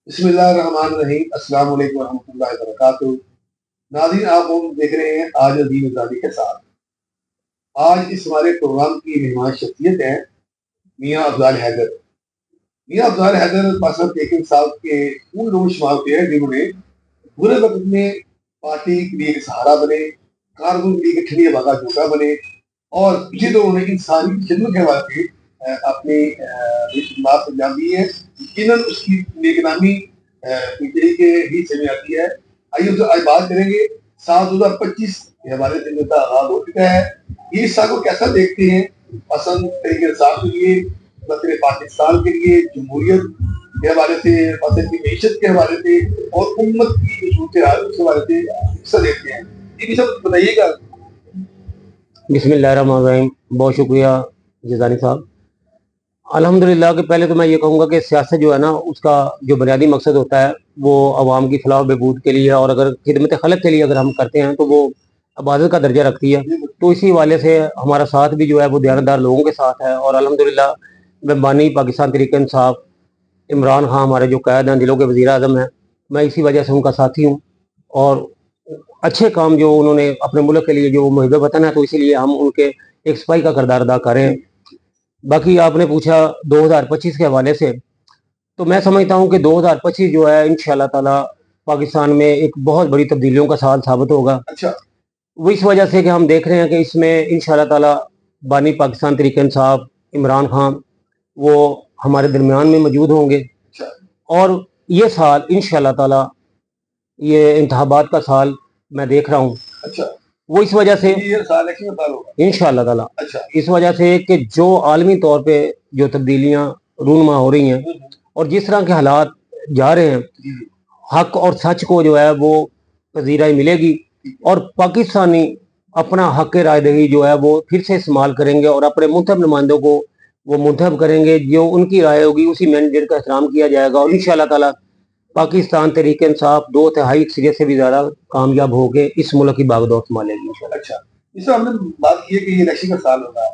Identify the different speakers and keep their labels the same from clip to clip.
Speaker 1: بسم اللہ الرحمن الرحیم۔ السلام علیکم ورحمۃ اللہ وبرکاتہ۔ ناظرین، آپ لوگ دیکھ رہے ہیں آج دین آزادی کے ساتھ۔ آج اس ہمارے پروگرام کی مہمان شخصیت ہے میاں افضال حیدر۔ میاں افضال حیدر پاکستان تحریک انصاف کے ان لوگوں شمار ہوتے ہیں جنہوں نے برے وقت میں پارٹی کے لیے سہارا بنے، کارکن کے لیے ٹھنڈی ہوا کا جھونکا بنے، اور اسی طرح انہوں نے انسانی خدمت کے حوالے سے اپنی خدمات انجام دی ہے۔ یقیناً اس کی نیک نامی پی کے حصے میں آتی ہے۔ آئیے اس سے آج بات کریں گے۔ سال 2025 کے حوالے سے کا آغاز ہو چکا ہے۔ یہ اس سال کو کیسا دیکھتے ہیں پسند تحریک انصاف کے لیے، وطن پاکستان کے لیے، جمہوریت کے حوالے سے، وطن کی معیشت کے حوالے سے، اور امت کی صورتحال کے حوالے سے کیسا دیکھتے ہیں؟ یہ بھی سب بتائیے گا۔
Speaker 2: بسم اللہ الرحمن الرحیم۔ بہت شکریہ جزانی صاحب۔ الحمدللہ کہ پہلے تو میں یہ کہوں گا کہ سیاست جو ہے نا، اس کا جو بنیادی مقصد ہوتا ہے وہ عوام کی فلاح و بہبود کے لیے، اور اگر خدمت خلق کے لیے اگر ہم کرتے ہیں تو وہ عبادت کا درجہ رکھتی ہے۔ تو اسی حوالے سے ہمارا ساتھ بھی جو ہے وہ دیانتدار لوگوں کے ساتھ ہے، اور الحمدللہ میں بانی پاکستان تحریک انصاف عمران خان ہمارے جو قائد ہیں، دلوں کے وزیر اعظم ہیں، میں اسی وجہ سے ان کا ساتھی ہوں، اور اچھے کام جو انہوں نے اپنے ملک کے لیے جو محب وطن ہے، تو اسی لیے ہم ان کے ایک سپاہی کا کردار ادا کر رہے ہیں۔ باقی آپ نے پوچھا 2025 کے حوالے سے، تو میں سمجھتا ہوں کہ 2025 جو ہے انشاءاللہ تعالی پاکستان میں ایک بہت بڑی تبدیلیوں کا سال ثابت ہوگا۔
Speaker 1: اچھا،
Speaker 2: وہ اس وجہ سے کہ ہم دیکھ رہے ہیں کہ اس میں انشاءاللہ تعالی بانی پاکستان تحریک انصاف عمران خان وہ ہمارے درمیان میں موجود ہوں گے، اور یہ سال انشاءاللہ تعالی یہ انتخابات کا سال میں دیکھ رہا ہوں۔
Speaker 1: اچھا،
Speaker 2: وہ اس وجہ سے
Speaker 1: یہ سال الیکشن کا سال ہوگا
Speaker 2: انشاءاللہ تعالی
Speaker 1: اچھا،
Speaker 2: اس وجہ سے کہ جو عالمی طور پہ جو تبدیلیاں رونما ہو رہی ہیں، اور جس طرح کے حالات جا رہے ہیں، حق اور سچ کو جو ہے وہ پذیرائی ملے گی، اور پاکستانی اپنا حق رائے دہی جو ہے وہ پھر سے استعمال کریں گے، اور اپنے منتخب نمائندوں کو وہ منتخب کریں گے، جو ان کی رائے ہوگی اسی مینڈیٹ کا احترام کیا جائے گا، اور انشاءاللہ تعالی پاکستان تحریک انصاف 2/3 اکثریت سے بھی زیادہ کامیاب ہو کے اس ملک کی باغ دور سنبھالے گی انشاءاللہ۔
Speaker 1: اچھا، اس سے ہم نے بات کی ہے کہ یہ الیکشن کا سال ہوگا۔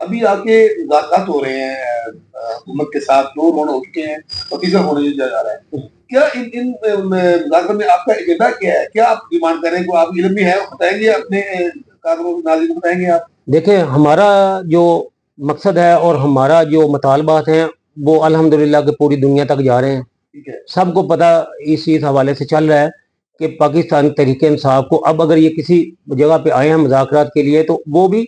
Speaker 1: ابھی آپ کے مذاکرات ہو رہے ہیں حکومت کے ساتھ، 2 راؤنڈ ہو چکے ہیں اور تیسرا ہونے جا رہا ہے۔ کیا ان مذاکرات میں آپ کا ایجنڈا کیا ہے؟ کیا آپ ڈیمانڈ کر رہے ہیں؟ کو آپ علم بھی ہے، بتائیں گے اپنے کارکنوں ناظرین کو بتائیں گے آپ؟
Speaker 2: دیکھیں، ہمارا جو مقصد ہے اور ہمارا جو مطالبات ہیں وہ الحمدللہ کہ پوری دنیا تک جا رہے ہیں۔ سب کو پتہ اس چیز حوالے سے چل رہا ہے کہ پاکستان تحریک انصاف کو اب اگر یہ کسی جگہ پہ آئے ہیں مذاکرات کے لیے، تو وہ بھی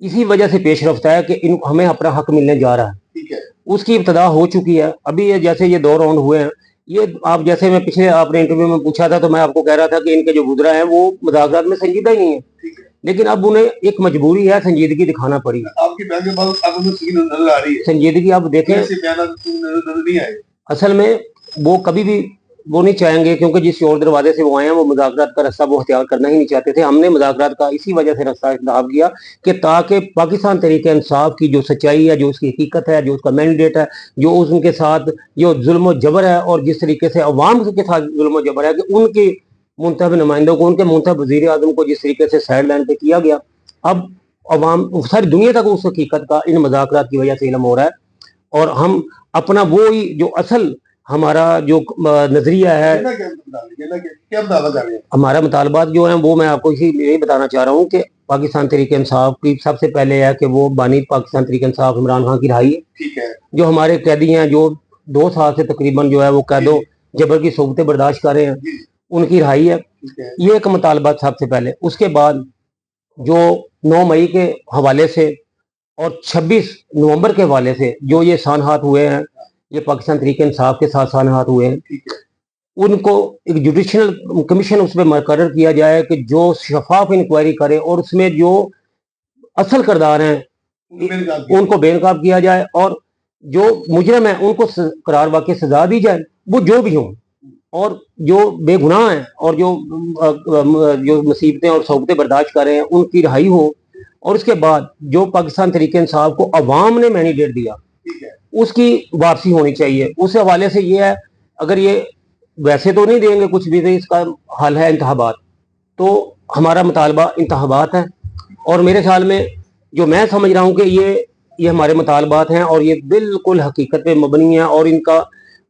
Speaker 2: اسی وجہ سے پیش رفت ہے کہ ہمیں اپنا حق ملنے جا رہا ہے۔ اس کی ابتدا ہو چکی ہے۔ ابھی یہ جیسے یہ 2 راؤنڈ ہوئے ہیں، یہ آپ جیسے میں پچھلے آپ نے انٹرویو میں پوچھا تھا، تو میں آپ کو کہہ رہا تھا کہ ان کے جو گزرا ہیں وہ مذاکرات میں سنجیدہ ہی نہیں ہے، لیکن اب انہیں ایک مجبوری ہے، سنجیدگی دکھانا پڑی۔
Speaker 1: آپ کی بیان کے بعد آپ کو نظر آ رہی ہے
Speaker 2: سنجیدگی آپ دیکھیں،
Speaker 1: ایسے بیانات نظر نہیں آئے۔
Speaker 2: اصل میں وہ کبھی بھی وہ نہیں چاہیں گے، کیونکہ جس شور دروازے سے وہ آئے ہیں وہ مذاکرات کا رستہ وہ اختیار کرنا ہی نہیں چاہتے تھے۔ ہم نے مذاکرات کا اسی وجہ سے رستہ انتخاب کیا کہ تاکہ پاکستان تحریک انصاف کی جو سچائی ہے، جو اس کی حقیقت ہے، جو اس کا مینڈیٹ ہے، جو ان کے ساتھ جو ظلم و جبر ہے، اور جس طریقے سے عوام کے ساتھ ظلم و جبر ہے، کہ ان کے منتخب نمائندوں کو، ان کے منتخب وزیر اعظم کو جس طریقے سے سائڈ لائن پہ کیا گیا، اب عوام ساری دنیا تک اس حقیقت کا ان مذاکرات کی وجہ سے علم ہو رہا ہے، اور ہم اپنا وہی جو اصل ہمارا جو نظریہ ہے، ہمارا مطالبات جو ہیں وہ میں آپ کو یہی بتانا چاہ رہا ہوں کہ پاکستان تحریک انصاف کی سب سے پہلے ہے کہ وہ بانی پاکستان تحریک انصاف عمران خان کی رہائی ہے۔ جو ہمارے قیدی ہیں، جو 2 سال سے تقریباً جو ہے وہ قید و جبر کی صحبتیں برداشت کر رہے ہیں، ان کی رہائی ہے۔ یہ ایک مطالبات سب سے پہلے۔ اس کے بعد جو 9 مئی کے حوالے سے اور 26 نومبر کے حوالے سے جو یہ سانحات ہوئے ہیں، یہ پاکستان تحریک انصاف کے ساتھ سانحات ہوئے ہیں، ان کو ایک جوڈیشل کمیشن اس میں مقرر کیا جائے کہ جو شفاف انکوائری کرے، اور اس میں جو اصل کردار ہیں ان کو بے نقاب کیا جائے، اور جو مجرم ہیں ان کو قرار واقع سزا دی جائے، وہ جو بھی ہوں، اور جو بے گناہ ہیں اور جو مصیبتیں اور صحبتیں برداشت کر رہے ہیں ان کی رہائی ہو۔ اور اس کے بعد جو پاکستان تحریک انصاف کو عوام نے مینڈیٹ دیا اس کی واپسی ہونی چاہیے۔ اس حوالے سے یہ ہے، اگر یہ ویسے تو نہیں دیں گے کچھ بھی، اس کا حل ہے انتخابات، تو ہمارا مطالبہ انتخابات ہے، اور میرے خیال میں جو میں سمجھ رہا ہوں کہ یہ ہمارے مطالبات ہیں، اور یہ بالکل حقیقت پہ مبنی ہیں، اور ان کا